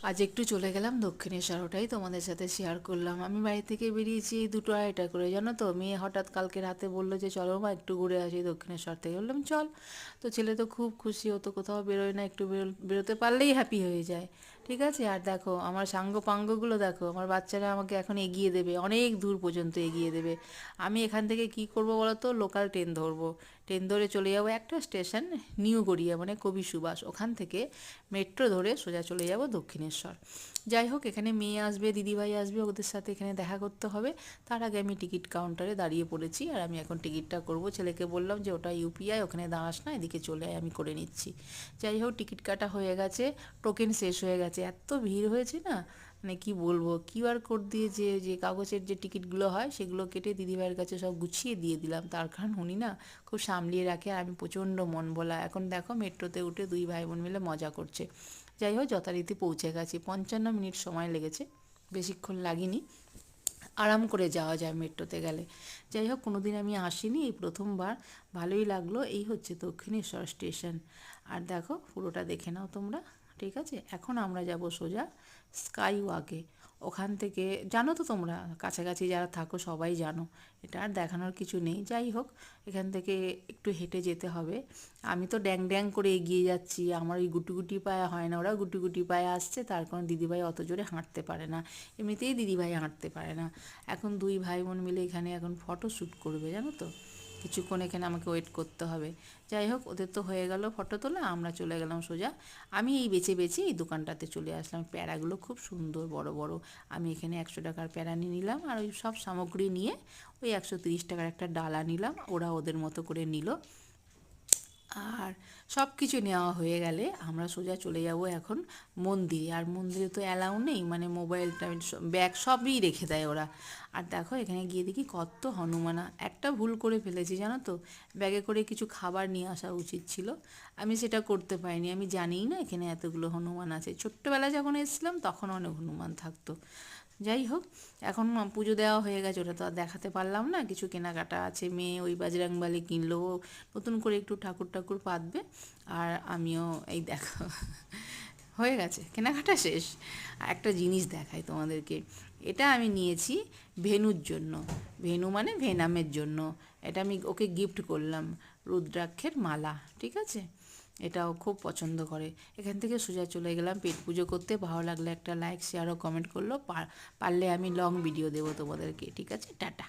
আজ একটু চলে গেলাম দক্ষিণেশ্বর, ওটাই তোমাদের সাথে শেয়ার করলাম। আমি বাড়ি থেকে বেরিয়েছি 2টো 2:30 করে, জানো তো। মেয়ে হঠাৎ কালকে রাতে বললো যে চলো মা একটু ঘুরে আসি দক্ষিণেশ্বর থেকে। বললাম চল। তো ছেলে তো খুব খুশি, হতো কোথাও বেরোয় না, একটু বেরোতে পারলেই হ্যাপি হয়ে যায়। ঠিক আছে। আর দেখো আমার সাঙ্গ পাঙ্গগুলো দেখো, আমার বাচ্চারা আমাকে এখন এগিয়ে দেবে, অনেক দূর পর্যন্ত এগিয়ে দেবে। আমি এখান থেকে কি করব বলো তো, লোকাল ট্রেন ধরবো। ট্রেন ধরে চলে যাবো একটা স্টেশন, নিউ গড়িয়া মানে কবি সুভাষ, ওখান থেকে মেট্রো ধরে সোজা চলে যাব দক্ষিণেশ্বর। যাই হোক, এখানে মেয়ে আসবে, দিদিভাই আসবে, ওদের সাথে এখানে দেখা করতে হবে। তার আগে আমি টিকিট কাউন্টারে দাঁড়িয়ে পড়েছি, আর আমি এখন টিকিটটা করব। ছেলেকে বললাম যে ওটা ইউপিআই, ওখানে দাঁড়াস না, এদিকে চলে আয়, আমি করে নিচ্ছি। যাই হোক, টিকিট কাটা হয়ে গেছে, টোকেন শেষ হয়ে গেছে, এত ভিড় হয়েছে না, মানে কি বলবো। কিউআর কোড দিয়ে যে যে কাগজের যে টিকিটগুলো হয় সেগুলো কেটে দিদিভাইয়ের কাছে সব গুছিয়ে দিয়ে দিলাম, তার কারণ উনি না খুব সামলিয়ে রাখে, আর আমি প্রচণ্ড মন বলা। এখন দেখো মেট্রোতে উঠে দুই ভাই বোন মিলে মজা করছে। যাই হোক, যথারীতি পৌঁছে গেছি। 55 মিনিট সময় লেগেছে, বেশিক্ষণ লাগেনি। আরাম করে যাওয়া যায় মেট্রোতে গেলে। যাই হোক, কোনো দিন আমি আসিনি, এই প্রথমবার। ভালোই লাগলো। এই হচ্ছে দক্ষিণেশ্বর স্টেশন। আর দেখো পুরোটা দেখে নাও তোমরা। ঠিক আছে, এখন আমরা যাব সোজা স্কাই ওয়াকে। ওখান থেকে জানো তো তোমরা, কাছাকাছি যারা থাকো সবাই জানো, এটা আর দেখানোর কিছু নেই। যাই হোক, এখান থেকে একটু হেঁটে যেতে হবে। আমি তো ড্যাং ড্যাং করে এগিয়ে যাচ্ছি, আমার ওই গুটি গুটি পায়ে হয় না, ওরা গুটি গুটি পায়ে আসছে, তার কারণ দিদিভাই অত জোরে হাঁটতে পারে না। এমনিতেই দিদিভাই হাঁটতে পারে না। এখন দুই ভাই বোন মিলে এখানে এখন ফটো শ্যুট করবে, জানো তো। কিছুক্ষণ এখানে আমাকে ওয়েট করতে হবে। যাই হোক, ওদের তো হয়ে গেল ফটো তোলা, আমরা চলে গেলাম সোজা। আমি এই বেছে বেছে এই দোকানটাতে চলে আসলাম। প্যারাগুলো খুব সুন্দর বড় বড়। আমি এখানে 100 টাকার প্যারা নিয়ে নিলাম, আর ওই সব সামগ্রী নিয়ে ওই 130 টাকার একটা ডালা নিলাম, ওরা ওদের মতো করে নিল। আর সব কিছু নেওয়া হয়ে গেলে আমরা সোজা চলে যাব এখন মন্দিরে। আর মন্দিরে তো অ্যালাউ নেই, মানে মোবাইলটা ব্যাগ সবই রেখে দেয় ওরা। আর দেখো এখানে গিয়ে দেখি কত হনুমানা। একটা ভুল করে ফেলেছি জানো তো, ব্যাগে করে কিছু খাবার নিয়ে আসা উচিত ছিল, আমি সেটা করতে পারিনি। আমি জানিই না এখানে এতগুলো হনুমান আছে। ছোট্টবেলায় যখন এসেছিলাম তখন অনেক হনুমান থাকতো। যাই হোক, এখন পুজো দেওয়া হয়ে গেছে, ওটা তো আর দেখাতে পারলাম না। কিছু কেনাকাটা আছে, মেয়ে ওই বাজরাংবালি কিনলো, নতুন করে একটু ঠাকুর ঠাকুর পাতবে। আর আমিও এই দেখো হয়ে গেছে কেনাকাটা শেষ। আর একটা জিনিস দেখাই তোমাদেরকে, এটা আমি নিয়েছি ভেনুর জন্য। ভেনু মানে ভেনামের জন্য। এটা আমি ওকে গিফট করলাম, রুদ্রাক্ষের মালা। ঠিক আছে, এটাও খুব পছন্দ করে। এখান থেকে সোজা চলে গেলাম পেট পুজো করতে। ভালো লাগলে একটা লাইক শেয়ার ও কমেন্ট করলো, পারলে আমি লং ভিডিও দেবো তোমাদেরকে। ঠিক আছে, টাটা।